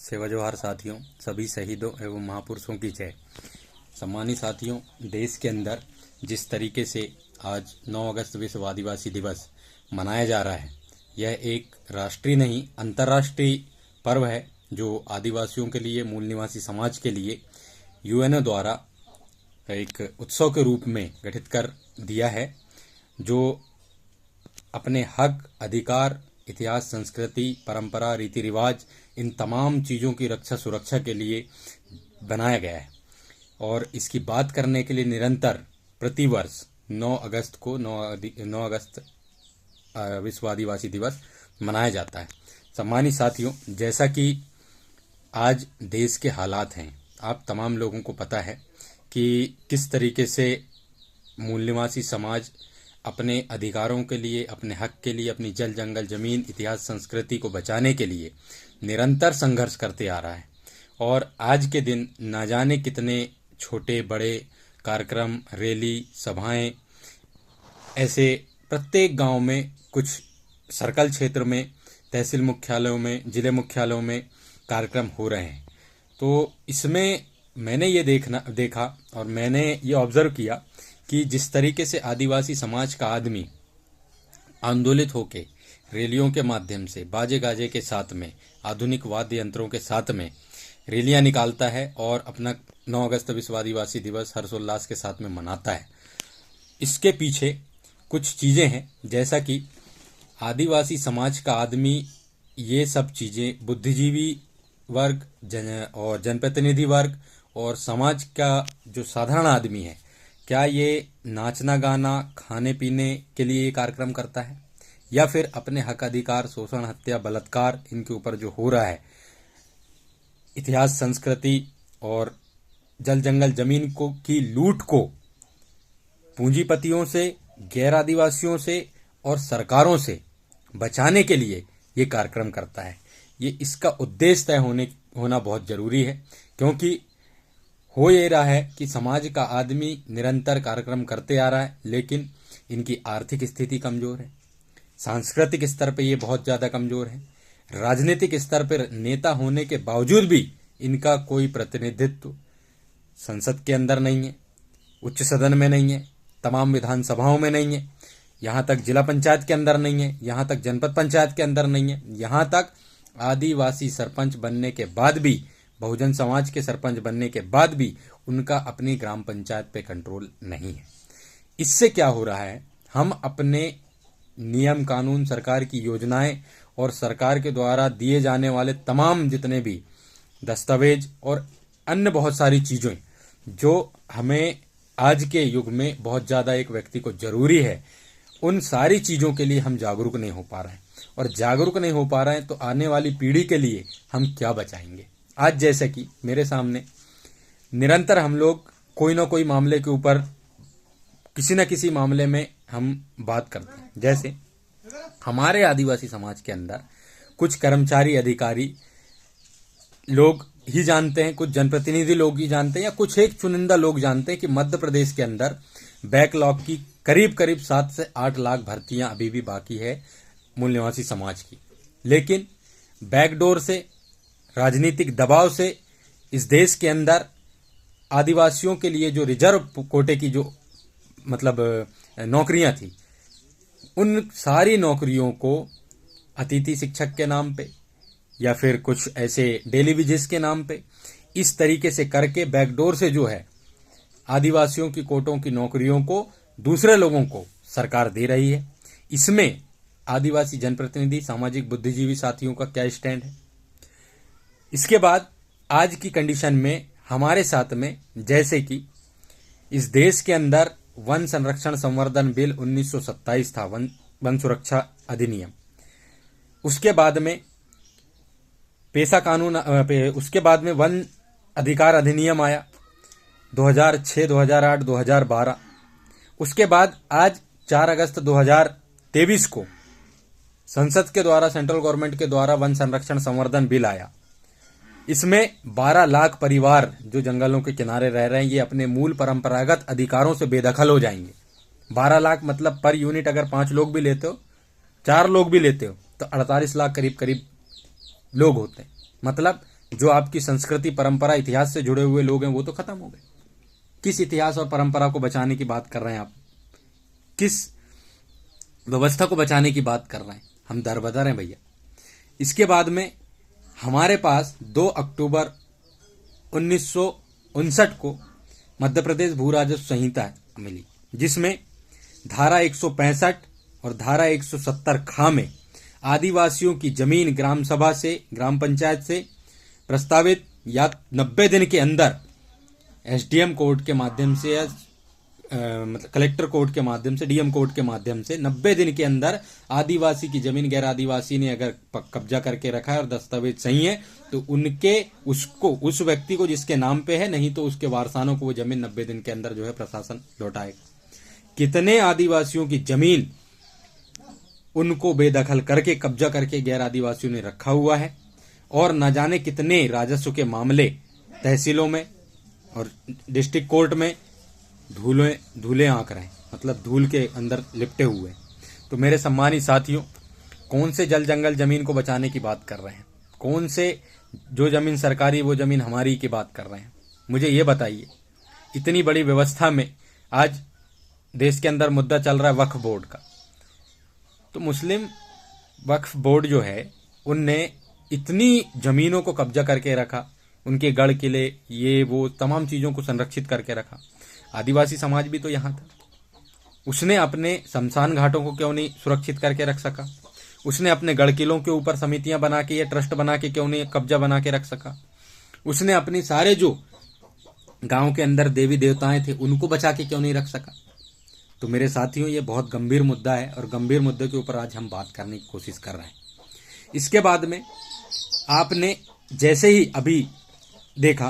सेवा जोहार साथियों, सभी शहीदों एवं महापुरुषों की जय। सम्मानित साथियों, देश के अंदर जिस तरीके से आज 9 अगस्त विश्व आदिवासी दिवस मनाया जा रहा है, यह एक राष्ट्रीय नहीं अंतर्राष्ट्रीय पर्व है जो आदिवासियों के लिए, मूल निवासी समाज के लिए यूएनओ द्वारा एक उत्सव के रूप में गठित कर दिया है, जो अपने हक, अधिकार, इतिहास, संस्कृति, परंपरा, रीति रिवाज, इन तमाम चीज़ों की रक्षा सुरक्षा के लिए बनाया गया है। और इसकी बात करने के लिए निरंतर प्रतिवर्ष 9 अगस्त को 9 अगस्त विश्व आदिवासी दिवस मनाया जाता है। सम्मानित साथियों, जैसा कि आज देश के हालात हैं, आप तमाम लोगों को पता है कि किस तरीके से मूल निवासी समाज अपने अधिकारों के लिए, अपने हक के लिए, अपनी जल जंगल जमीन, इतिहास, संस्कृति को बचाने के लिए निरंतर संघर्ष करते आ रहा है। और आज के दिन ना जाने कितने छोटे बड़े कार्यक्रम, रैली, सभाएं, ऐसे प्रत्येक गांव में, कुछ सर्कल क्षेत्र में, तहसील मुख्यालयों में, जिले मुख्यालयों में कार्यक्रम हो रहे हैं। तो इसमें मैंने ये देखा और मैंने ये ऑब्जर्व किया कि जिस तरीके से आदिवासी समाज का आदमी आंदोलित होकर रैलियों के माध्यम से, बाजे गाजे के साथ में, आधुनिक वाद्य यंत्रों के साथ में रैलियां निकालता है और अपना 9 अगस्त विश्व आदिवासी दिवस हर्षोल्लास के साथ में मनाता है। इसके पीछे कुछ चीज़ें हैं, जैसा कि आदिवासी समाज का आदमी ये सब चीज़ें बुद्धिजीवी वर्ग और जनप्रतिनिधि वर्ग और समाज का जो साधारण आदमी है, क्या ये नाचना गाना, खाने पीने के लिए ये कार्यक्रम करता है, या फिर अपने हक अधिकार, शोषण, हत्या, बलात्कार इनके ऊपर जो हो रहा है, इतिहास, संस्कृति और जल जंगल जमीन को की लूट को पूंजीपतियों से, गैर आदिवासियों से और सरकारों से बचाने के लिए ये कार्यक्रम करता है। ये इसका उद्देश्य तय होना बहुत जरूरी है, क्योंकि हो ये रहा है कि समाज का आदमी निरंतर कार्यक्रम करते आ रहा है, लेकिन इनकी आर्थिक स्थिति कमजोर है, सांस्कृतिक स्तर पे ये बहुत ज़्यादा कमजोर है, राजनीतिक स्तर पर नेता होने के बावजूद भी इनका कोई प्रतिनिधित्व संसद के अंदर नहीं है, उच्च सदन में नहीं है, तमाम विधानसभाओं में नहीं है, यहाँ तक जिला पंचायत के अंदर नहीं है, यहाँ तक जनपद पंचायत के अंदर नहीं है, यहाँ तक आदिवासी सरपंच बनने के बाद भी, बहुजन समाज के सरपंच बनने के बाद भी उनका अपनी ग्राम पंचायत पे कंट्रोल नहीं है। इससे क्या हो रहा है, हम अपने नियम कानून, सरकार की योजनाएं और सरकार के द्वारा दिए जाने वाले तमाम जितने भी दस्तावेज और अन्य बहुत सारी चीज़ें जो हमें आज के युग में बहुत ज़्यादा एक व्यक्ति को जरूरी है, उन सारी चीज़ों के लिए हम जागरूक नहीं हो पा रहे हैं। और जागरूक नहीं हो पा रहे हैं तो आने वाली पीढ़ी के लिए हम क्या बचाएंगे। आज जैसे कि मेरे सामने निरंतर हम लोग कोई ना कोई मामले के ऊपर, किसी न किसी मामले में हम बात करते हैं। जैसे हमारे आदिवासी समाज के अंदर कुछ कर्मचारी, अधिकारी लोग ही जानते हैं, कुछ जनप्रतिनिधि लोग ही जानते हैं, या कुछ एक चुनिंदा लोग जानते हैं कि मध्य प्रदेश के अंदर बैकलॉग की करीब 7 से 8 लाख भर्तियां अभी भी बाकी है मूल निवासी समाज की। लेकिन बैकडोर से, राजनीतिक दबाव से इस देश के अंदर आदिवासियों के लिए जो रिजर्व कोटे की जो नौकरियां थी, उन सारी नौकरियों को अतिथि शिक्षक के नाम पे या फिर कुछ ऐसे डेली वेजेस के नाम पे इस तरीके से करके बैकडोर से जो है आदिवासियों की कोटों की नौकरियों को दूसरे लोगों को सरकार दे रही है। इसमें आदिवासी जनप्रतिनिधि, सामाजिक बुद्धिजीवी साथियों का क्या स्टैंड है। इसके बाद आज की कंडीशन में हमारे साथ में, जैसे कि इस देश के अंदर वन संरक्षण संवर्धन बिल 1927 था, वन सुरक्षा अधिनियम, उसके बाद में पेशा कानून, उसके बाद में वन अधिकार अधिनियम आया 2006, 2008, 2012। उसके बाद आज 4 अगस्त 2023 को संसद के द्वारा, सेंट्रल गवर्नमेंट के द्वारा वन संरक्षण संवर्धन बिल आया। इसमें 12 लाख परिवार जो जंगलों के किनारे रह रहे हैं, ये अपने मूल परंपरागत अधिकारों से बेदखल हो जाएंगे। 12 लाख मतलब पर यूनिट अगर 5 लोग भी लेते हो, 4 लोग भी लेते हो, तो 48 लाख करीब लोग होते हैं। मतलब जो आपकी संस्कृति, परंपरा, इतिहास से जुड़े हुए लोग हैं वो तो खत्म हो गए। किस इतिहास और परंपरा को बचाने की बात कर रहे हैं आप? किस व्यवस्था को बचाने की बात कर रहे हैं? हम दरबदर हैं भैया। इसके बाद में हमारे पास 2 अक्टूबर 1959 को मध्य प्रदेश भू राजस्व संहिता मिली, जिसमें धारा 165 और धारा 170 ख में आदिवासियों की जमीन ग्राम सभा से, ग्राम पंचायत से प्रस्तावित या 90 दिन के अंदर एसडीएम कोर्ट के माध्यम से या मतलब कलेक्टर कोर्ट के माध्यम से, डीएम कोर्ट के माध्यम से 90 दिन के अंदर आदिवासी की जमीन गैर आदिवासी ने अगर कब्जा करके रखा है और दस्तावेज सही है तो उस व्यक्ति को जिसके नाम पे है, नहीं तो उसके वारसानों को वो जमीन 90 दिन के अंदर जो है प्रशासन लौटाएगा। कितने आदिवासियों की जमीन उनको बेदखल करके, कब्जा करके गैर आदिवासियों ने रखा हुआ है, और न जाने कितने राजस्व के मामले तहसीलों में और डिस्ट्रिक्ट कोर्ट में धूले आंक रहे हैं, मतलब धूल के अंदर लिपटे हुए। तो मेरे सम्मानित साथियों, कौन से जल जंगल जमीन को बचाने की बात कर रहे हैं? कौन से जो जमीन सरकारी वो जमीन हमारी की बात कर रहे हैं? मुझे ये बताइए। इतनी बड़ी व्यवस्था में आज देश के अंदर मुद्दा चल रहा है वक्फ बोर्ड का। तो मुस्लिम वक्फ बोर्ड जो है उनने इतनी जमीनों को कब्जा करके रखा, उनके गढ़ किले ये वो तमाम चीजों को संरक्षित करके रखा। आदिवासी समाज भी तो यहाँ था। उसने अपने शमशान घाटों को क्यों नहीं सुरक्षित करके रख सका? उसने अपने गढ़ किलों के ऊपर समितियां बना के या ट्रस्ट बना के क्यों नहीं कब्जा बना के रख सका? उसने अपनी सारे जो गांव के अंदर देवी देवताएं थे उनको बचा के क्यों नहीं रख सका? तो मेरे साथियों, ये बहुत गंभीर मुद्दा है और गंभीर मुद्दे के ऊपर आज हम बात करने की कोशिश कर रहे हैं। इसके बाद में आपने जैसे ही अभी देखा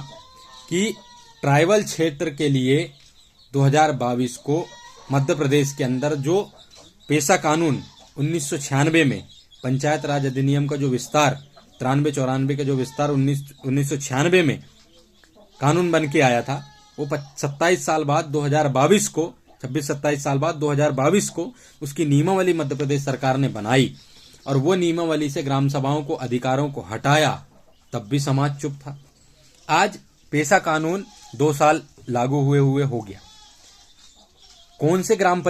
कि ट्राइबल क्षेत्र के लिए 2022 को मध्य प्रदेश के अंदर जो पेशा कानून 1996 में पंचायत राज अधिनियम का जो विस्तार 93-94 का जो विस्तार 1996 में कानून बन के आया था, वो 27 साल बाद 2022 को 26-27 साल बाद 2022 को उसकी नियमावली मध्य प्रदेश सरकार ने बनाई, और वो नियमावली से ग्राम सभाओं को अधिकारों को हटाया। तब भी समाज चुप था। आज पेशा कानून 2 साल लागू हुए हो गया। कौन से ग्राम